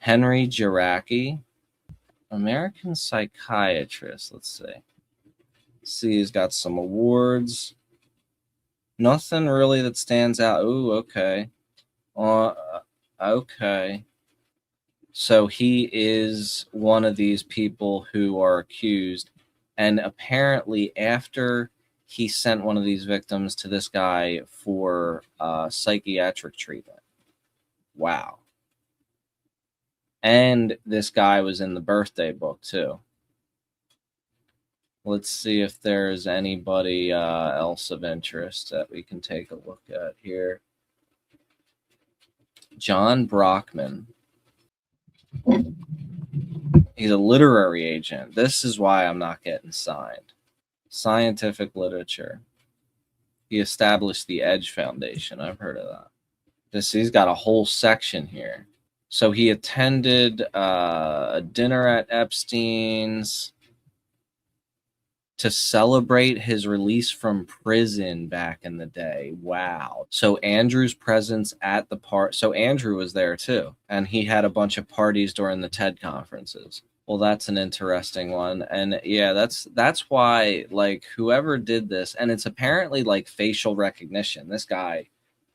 Henry Jarecki, American psychiatrist. Let's see. He's got some awards. Nothing really that stands out. Ooh, okay. Okay. So he is one of these people who are accused, and apparently after he sent one of these victims to this guy for psychiatric treatment. Wow. And this guy was in the birthday book too. Let's see if there's anybody else of interest that we can take a look at here. John Brockman. He's a literary agent. This is why I'm not getting signed. Scientific literature. He established the Edge Foundation. I've heard of that. He's got a whole section here. So he attended a dinner at Epstein's to celebrate his release from prison back in the day. Wow. So Andrew's presence at the part. So Andrew was there too. And he had a bunch of parties during the TED conferences. Well, that's an interesting one. And yeah, that's why, like, whoever did this, and it's apparently like facial recognition. This guy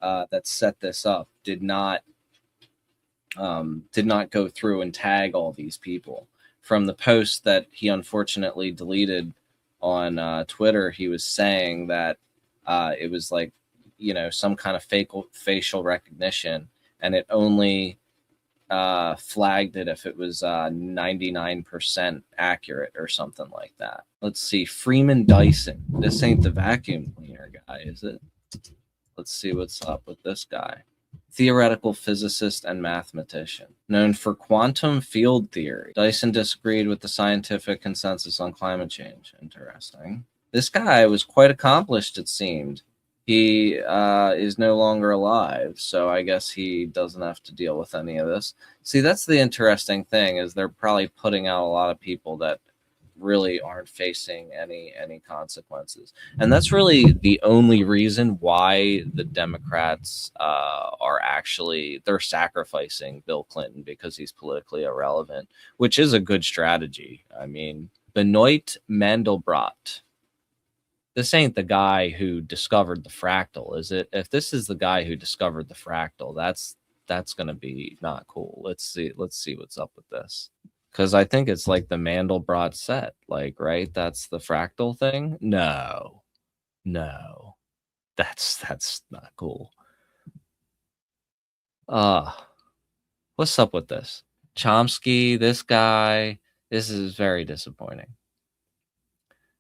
that set this up did not go through and tag all these people. From the post that he unfortunately deleted on Twitter, he was saying that it was like, some kind of facial recognition, and it only flagged it if it was 99% accurate or something like that. Let's see. Freeman Dyson. This ain't the vacuum cleaner guy, is it? Let's see what's up with this guy. Theoretical physicist and mathematician, known for quantum field theory. Dyson disagreed with the scientific consensus on climate change. Interesting. This guy was quite accomplished, it seemed. He is no longer alive, so I guess he doesn't have to deal with any of this. See, that's the interesting thing, is they're probably putting out a lot of people that really aren't facing any consequences. And that's really the only reason why the Democrats are actually, they're sacrificing Bill Clinton, because he's politically irrelevant, which is a good strategy. I mean, Benoit Mandelbrot. This ain't the guy who discovered the fractal, is it? If this is the guy who discovered the fractal, that's going to be not cool. Let's see what's up with this. Because I think it's like the Mandelbrot set, like, right? That's the fractal thing. No, that's not cool. What's up with this? Chomsky, this guy, this is very disappointing.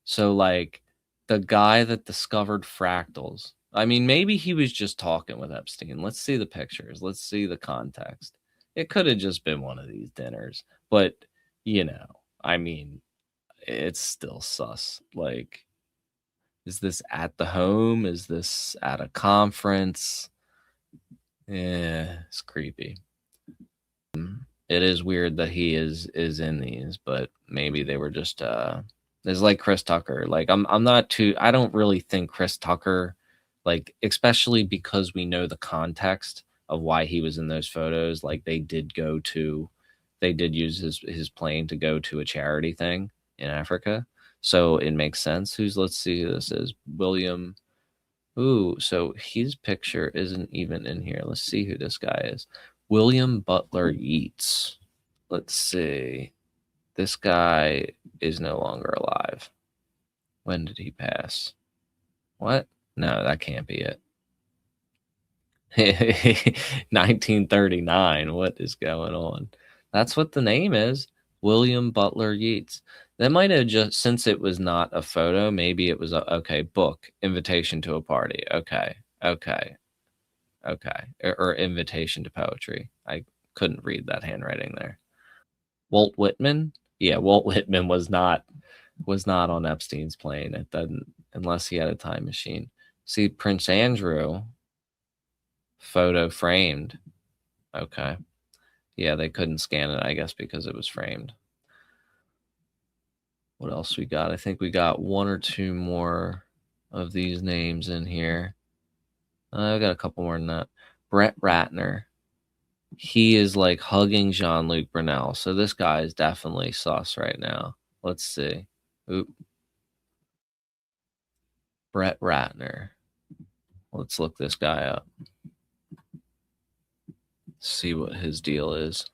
So, like, the guy that discovered fractals, I mean, maybe he was just talking with Epstein. Let's see the pictures. Let's see the context. It could have just been one of these dinners, but, I mean, it's still sus. Like, is this at the home? Is this at a conference? Yeah, it's creepy. It is weird that he is in these, but maybe they were just it's like Chris Tucker. Like, I don't really think Chris Tucker, like, especially because we know the context of why he was in those photos. Like, they did use his plane to go to a charity thing in Africa. So it makes sense. Let's see who this is. William. Ooh, so his picture isn't even in here. Let's see who this guy is. William Butler Yeats. Let's see. This guy is no longer alive. When did he pass? What? No, that can't be it. 1939. What is going on? That's what the name is. William Butler Yeats. That might have just, since it was not a photo, maybe it was okay, book, invitation to a party. Okay. Or invitation to poetry. I couldn't read that handwriting there. Walt Whitman? Yeah, Walt Whitman was not on Epstein's plane. It doesn't, unless he had a time machine. See, Prince Andrew, photo framed. Okay. Yeah, they couldn't scan it, I guess, because it was framed. What else we got? I think we got one or two more of these names in here. I've got a couple more than that. Brett Ratner. He is like hugging Jean-Luc Brunel. So this guy is definitely sus right now. Let's see. Oop. Brett Ratner. Let's look this guy up. See what his deal is.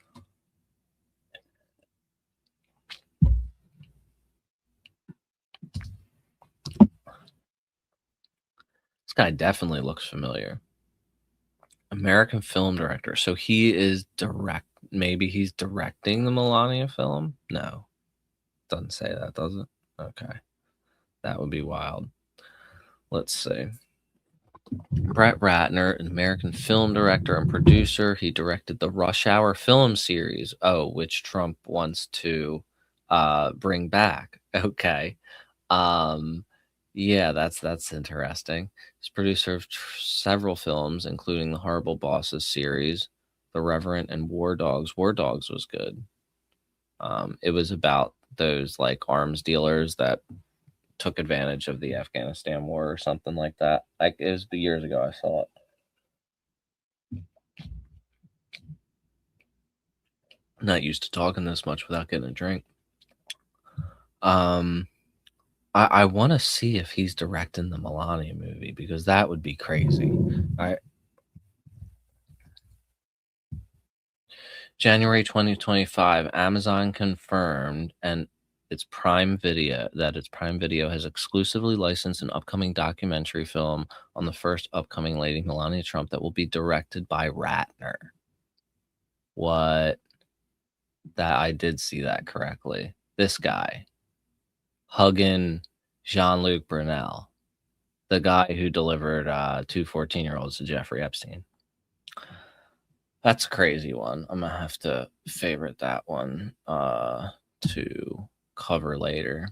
This guy definitely looks familiar. American film director. So he is maybe he's directing the Melania film? No. Doesn't say that, does it? Okay. That would be wild. Let's see. Brett Ratner, an American film director and producer. He directed the Rush Hour film series, which Trump wants to bring back. Okay. Yeah, that's interesting. He's producer of several films, including the Horrible Bosses series, The Reverend, and War Dogs. War Dogs was good. It was about those like arms dealers that took advantage of the Afghanistan war or something like that. Like it was years ago I saw it. I'm not used to talking this much without getting a drink. I want to see if he's directing the Melania movie because that would be crazy. January 2025, Amazon confirmed its Prime Video has exclusively licensed an upcoming documentary film on the first upcoming Lady Melania Trump that will be directed by Ratner. What? That I did see that correctly. This guy hugging Jean-Luc Brunel, the guy who delivered 2 14-year-olds to Jeffrey Epstein. That's a crazy one. I'm gonna have to favorite that one to cover later.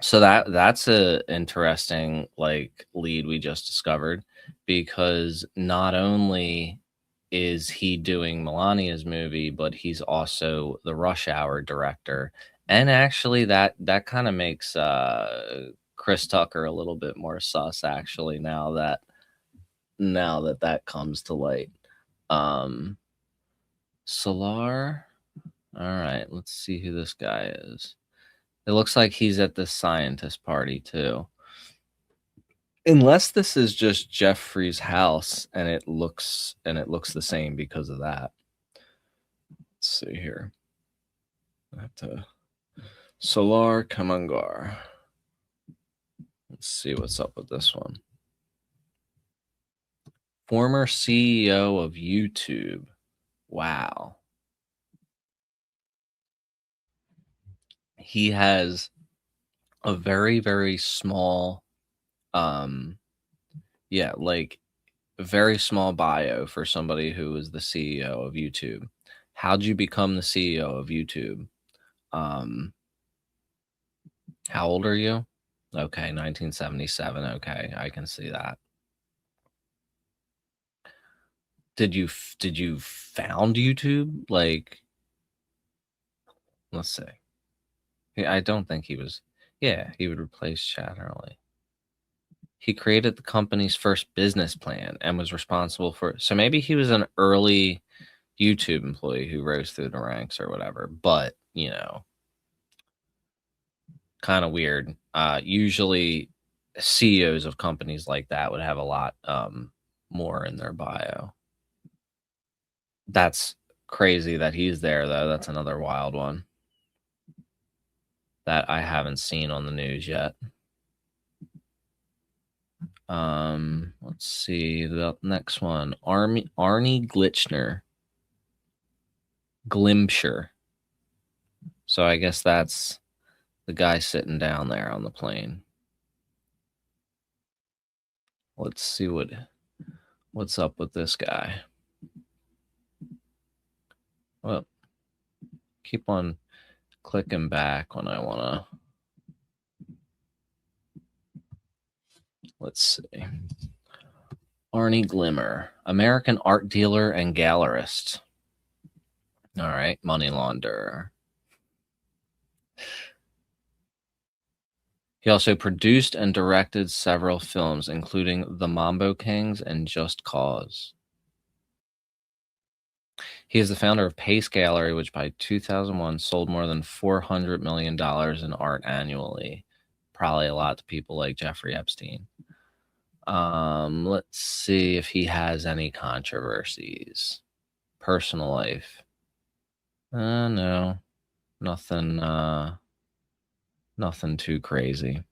So that's a interesting like lead we just discovered because not only is he doing Melania's movie, but he's also the Rush Hour director. And actually that kind of makes Chris Tucker a little bit more sus actually now that comes to light. Salar. All right, let's see who this guy is. It looks like he's at the scientist party too. Unless this is just Jeffrey's house and it looks the same because of that. Let's see here. I have to Salar Kamangar. Let's see what's up with this one. Former CEO of YouTube. Wow. He has a very, very small, like a very small bio for somebody who is the CEO of YouTube. How'd you become the CEO of YouTube? How old are you? Okay, 1977. Okay, I can see that. Did you found YouTube? Like, let's see. Yeah, I don't think he was. Yeah, he would replace Chad Hurley. He created the company's first business plan and was responsible for. So maybe he was an early YouTube employee who rose through the ranks or whatever. But kind of weird. Usually, CEOs of companies like that would have a lot more in their bio. That's crazy that he's there, though. That's another wild one that I haven't seen on the news yet. Let's see the next one. Arne Glimcher. So I guess that's the guy sitting down there on the plane. Let's see what's up with this guy. Well, keep on clicking back when I want to. Let's see. Arne Glimcher, American art dealer and gallerist. All right, money launderer. He also produced and directed several films, including The Mambo Kings and Just Cause. He is the founder of Pace Gallery, which by 2001 sold more than $400 million in art annually. Probably a lot to people like Jeffrey Epstein. Let's see if he has any controversies. Personal life. No. Nothing nothing too crazy.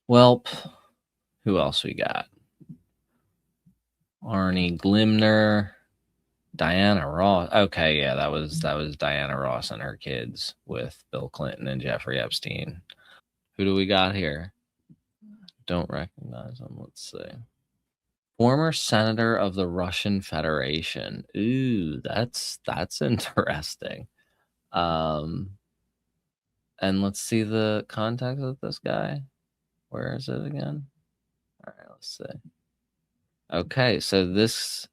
Well, who else we got? Arne Glimcher, Diana Ross. Okay, yeah, that was Diana Ross and her kids with Bill Clinton and Jeffrey Epstein. Who do we got here? Don't recognize them. Let's see. Former senator of the Russian Federation. Ooh, that's interesting. And let's see the context of this guy. Where is it again? All right, let's see. Okay, so this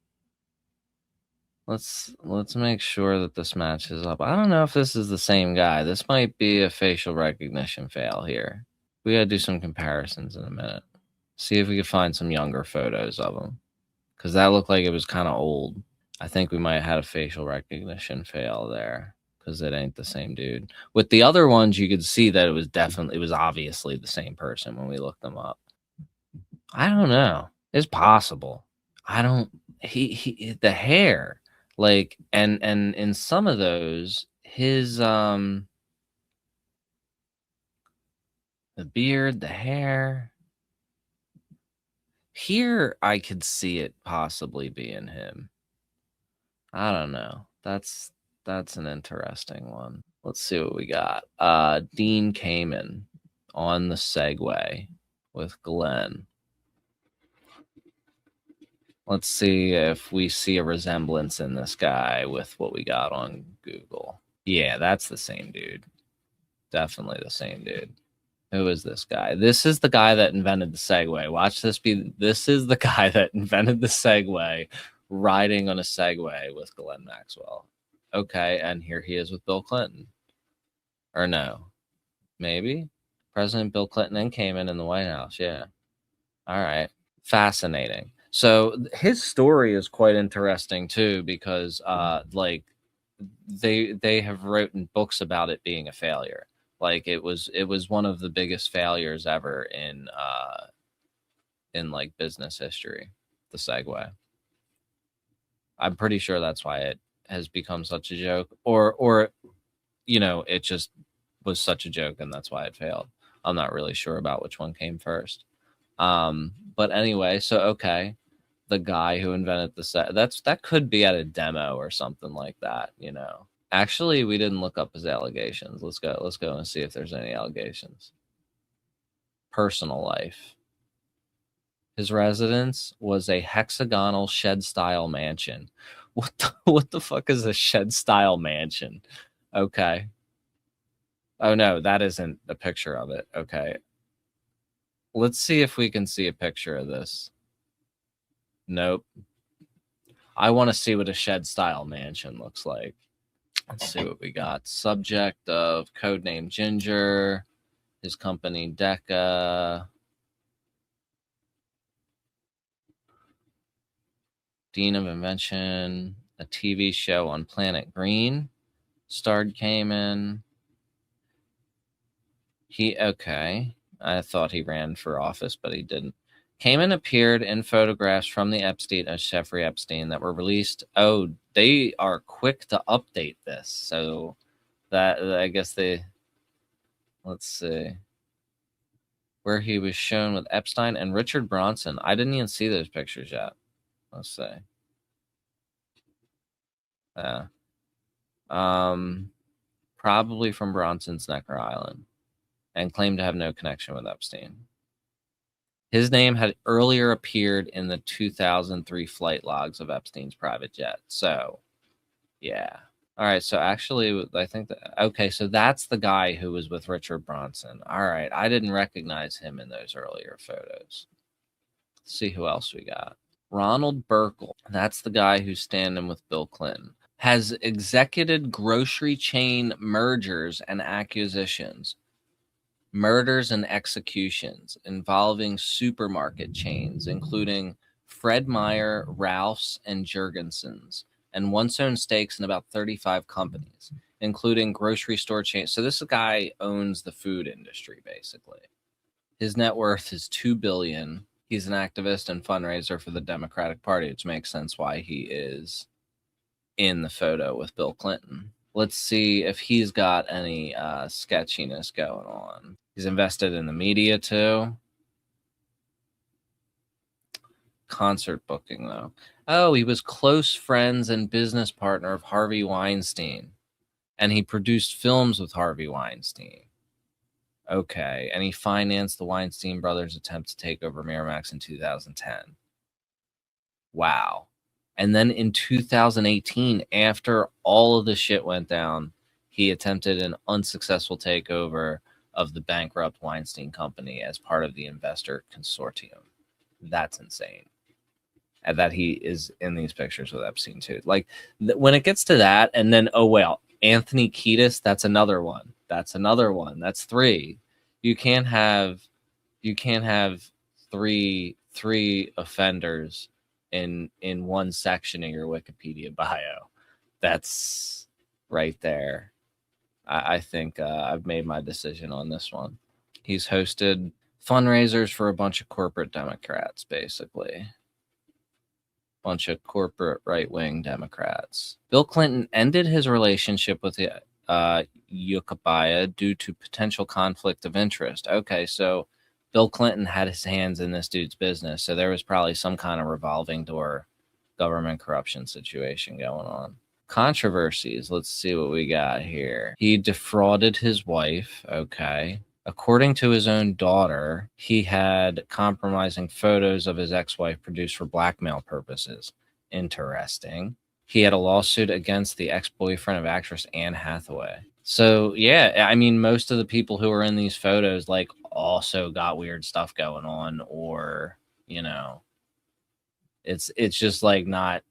let's make sure that this matches up. I don't know if this is the same guy. This might be a facial recognition fail here. We gotta do some comparisons in a minute. See if we can find some younger photos of him. Because that looked like it was kind of old. I think we might have had a facial recognition fail there. Because it ain't the same dude. With the other ones, you could see that it was obviously the same person when we looked them up. I don't know. It's possible. I don't. He the hair, like, and in some of those, his the beard, the hair. Here, I could see it possibly being him. I don't know. That's an interesting one. Let's see what we got. Dean Kamen on the Segway with Glenn. Let's see if we see a resemblance in this guy with what we got on Google. Yeah, that's the same dude. Definitely the same dude. Who is this guy? This is the guy that invented the Segway. Watch this be. This is the guy that invented the Segway, riding on a Segway with Glenn Maxwell. Okay, and here he is with Bill Clinton. Or no, maybe President Bill Clinton and Kamen in the White House. Yeah. All right. Fascinating. So his story is quite interesting too, because like they have written books about it being a failure. Like it was one of the biggest failures ever in like business history, the Segway. I'm pretty sure that's why it has become such a joke, or you know, it just was such a joke and that's why it failed. I'm not really sure about which one came first. But anyway, so okay, the guy who invented the that could be at a demo or something like that, you know. Actually, we didn't look up his allegations. Let's go and see if there's any allegations. Personal life. His residence was a hexagonal shed-style mansion. What the fuck is a shed-style mansion? Okay. Oh no, that isn't a picture of it. Okay. Let's see if we can see a picture of this. Nope. I want to see what a shed-style mansion looks like. Let's see what we got. Subject of Codename Ginger. His company Decca. Dean of Invention. A TV show on Planet Green. Starred Kamen. Okay. I thought he ran for office, but he didn't. Kamen appeared in photographs from the Epstein as Jeffrey Epstein that were released. Oh, they are quick to update this. So that, I guess let's see. Where he was shown with Epstein and Richard Branson. I didn't even see those pictures yet. Let's see. Yeah. Probably from Bronson's Necker Island, and claimed to have no connection with Epstein. His name had earlier appeared in the 2003 flight logs of Epstein's private jet. So, yeah. All right. So actually, I think that, okay. So that's the guy who was with Richard Branson. All right. I didn't recognize him in those earlier photos. Let's see who else we got. Ronald Burkle. That's the guy who's standing with Bill Clinton. Has executed grocery chain mergers and acquisitions. Murders and executions involving supermarket chains, including Fred Meyer, Ralph's, and Jurgensen's, and once owned stakes in about 35 companies, including grocery store chains. So this guy owns the food industry, basically. His net worth is $2 billion. He's an activist and fundraiser for the Democratic Party, which makes sense why he is in the photo with Bill Clinton. Let's see if he's got any sketchiness going on. He's invested in the media too. Concert booking, though. Oh, he was close friends and business partner of Harvey Weinstein. And he produced films with Harvey Weinstein. Okay. And he financed the Weinstein brothers' attempt to take over Miramax in 2010. Wow. And then in 2018, after all of the shit went down, he attempted an unsuccessful takeover of the bankrupt Weinstein Company as part of the investor consortium. That's insane. And that he is in these pictures with Epstein too. Like when it gets to that, and then Anthony Kiedis, that's another one. That's 3. You can't have three offenders in one section of your Wikipedia bio. That's right there. I think I've made my decision on this one. He's hosted fundraisers for a bunch of corporate Democrats, basically. Bunch of corporate right-wing Democrats. Bill Clinton ended his relationship with Yukabaya due to potential conflict of interest. Okay, so Bill Clinton had his hands in this dude's business, so there was probably some kind of revolving door government corruption situation going on. Controversies. Let's see what we got here. He defrauded his wife. Okay. According to his own daughter, he had compromising photos of his ex-wife produced for blackmail purposes. Interesting. He had a lawsuit against the ex-boyfriend of actress Anne Hathaway. So, yeah, I mean, most of the people who are in these photos, like, also got weird stuff going on, or, you know, it's just, like, not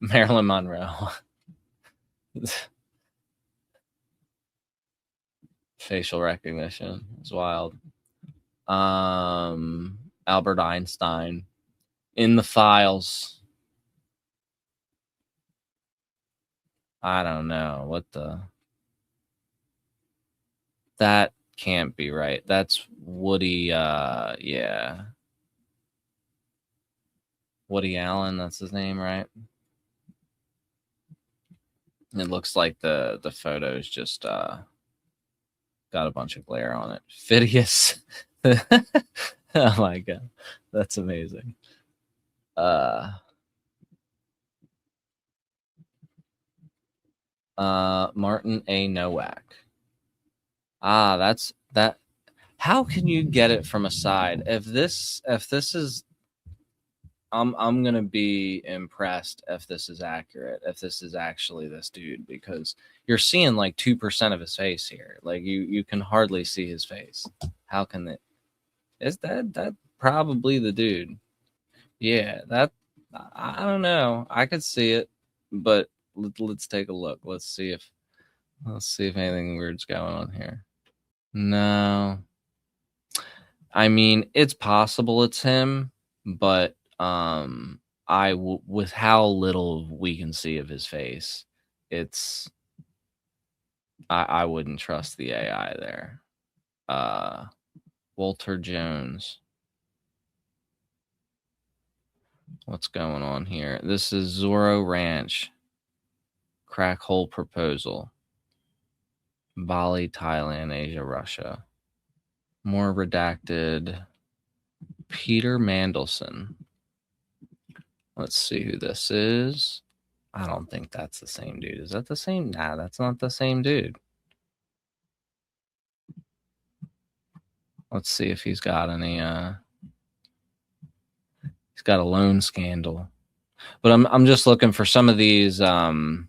Marilyn Monroe. Facial recognition is wild. Albert Einstein in the files. I don't know what that can't be right. That's Woody. Yeah, Woody Allen. That's his name, right? It looks like the photos just got a bunch of glare on it. Phidias. Oh my god, that's amazing. Martin A. Nowak. That's that. How can you get it from a side? If this is, I'm gonna be impressed if this is accurate. If this is actually this dude, because you're seeing like 2% of his face here. Like you can hardly see his face. How can it? Is that probably the dude? Yeah, that I don't know. I could see it, but let's take a look. Let's see if anything weird's going on here. No, I mean it's possible it's him, but with how little we can see of his face, it's I wouldn't trust the AI there. Walter Jones. What's going on here? This is Zorro Ranch. Crack hole proposal. Bali, Thailand, Asia, Russia. More redacted. Peter Mandelson. Let's see who this is. I don't think that's the same dude. Is that the same? Nah, that's not the same dude. Let's see if he's got any he's got a loan scandal. But I'm just looking for some of these ones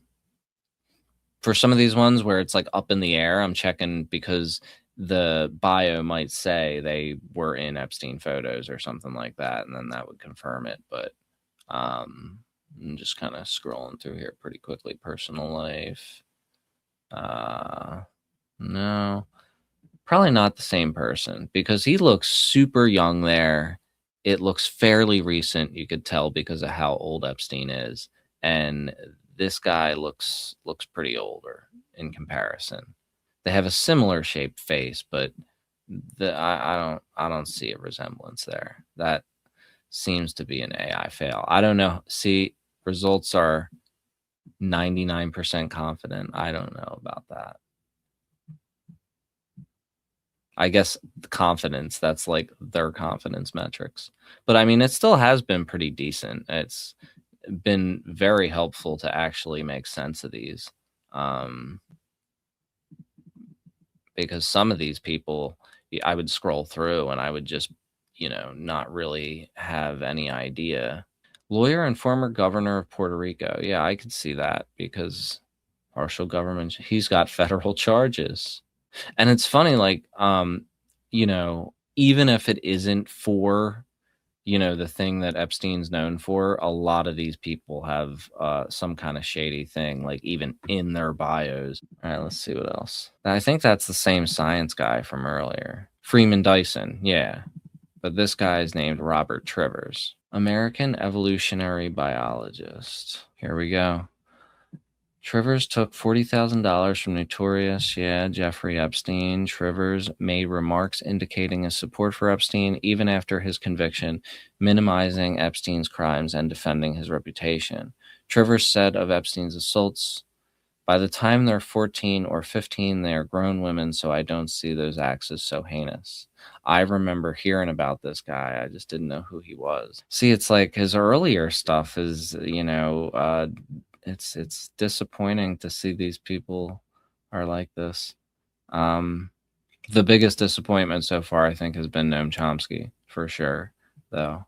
where it's like up in the air. I'm checking because the bio might say they were in Epstein photos or something like that, and then that would confirm it. But I'm just kind of scrolling through here pretty quickly. Personal life. No, probably not the same person because he looks super young there. it looks fairly recent. You could tell because of how old Epstein is, and this guy looks pretty older in comparison. They have a similar shaped face, but I don't see a resemblance there. That seems to be an AI fail. I don't know. See, results are 99% confident. I don't know about that. I guess the confidence, that's like their confidence metrics. But I mean, it still has been pretty decent. It's been very helpful to actually make sense of these. Because some of these people, I would scroll through and I would just, not really have any idea. Lawyer and former governor of Puerto Rico. Yeah, I could see that because partial government, he's got federal charges. And it's funny, like, even if it isn't for, the thing that Epstein's known for, a lot of these people have some kind of shady thing, like even in their bios. All right, let's see what else. I think that's the same science guy from earlier. Freeman Dyson, yeah. But this guy is named Robert Trivers. American evolutionary biologist. Here we go. Trivers took $40,000 from notorious, Jeffrey Epstein. Trivers made remarks indicating his support for Epstein even after his conviction, minimizing Epstein's crimes and defending his reputation. Trivers said of Epstein's assaults, "By the time they're 14 or 15, they are grown women, so I don't see those acts as so heinous." I remember hearing about this guy. I just didn't know who he was. See, it's like his earlier stuff is, it's disappointing to see these people are like this. The biggest disappointment so far, I think, has been Noam Chomsky, for sure, though.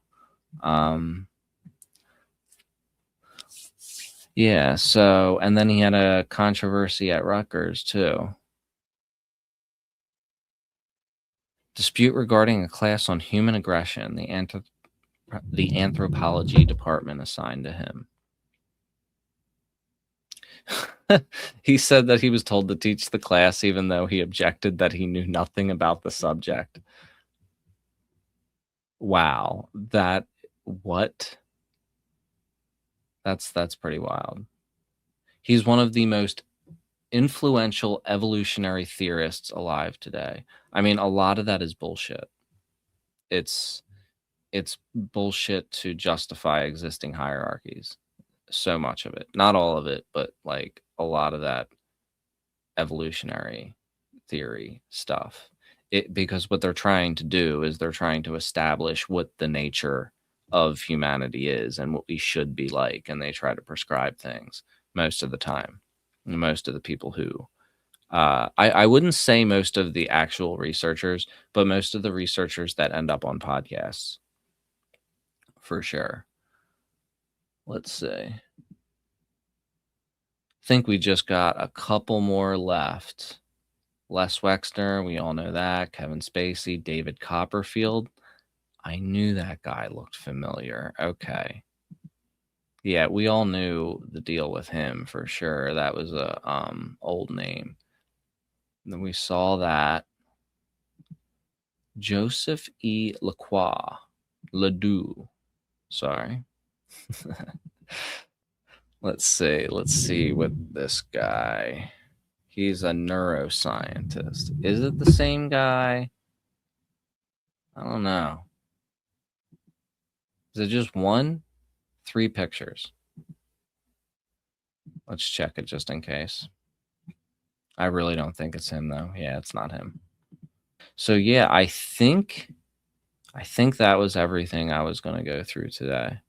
Yeah, so, and then he had a controversy at Rutgers, too. Dispute regarding a class on human aggression, the anthropology department assigned to him. He said that he was told to teach the class even though he objected that he knew nothing about the subject. Wow. What? That's pretty wild. He's one of the most influential evolutionary theorists alive today. I mean, a lot of that is bullshit. It's bullshit to justify existing hierarchies. So much of it. Not all of it, but like a lot of that evolutionary theory stuff. Because what they're trying to do is they're trying to establish what the nature of humanity is and what we should be like, and they try to prescribe things most of the time. Most of the people who I wouldn't say most of the actual researchers, but most of the researchers that end up on podcasts, for sure. Let's see. I think we just got a couple more left. Les Wexner, we all know that. Kevin Spacey, David Copperfield. I knew that guy looked familiar. Okay. Yeah, we all knew the deal with him for sure. That was a old name. And then we saw that. Joseph E. Ledoux. Sorry. Let's see with this guy. He's a neuroscientist. Is it the same guy? I don't know. Is it just one? 3 pictures. Let's check it just in case. I really don't think it's him, though. Yeah, it's not him. So, yeah, I think that was everything I was going to go through today.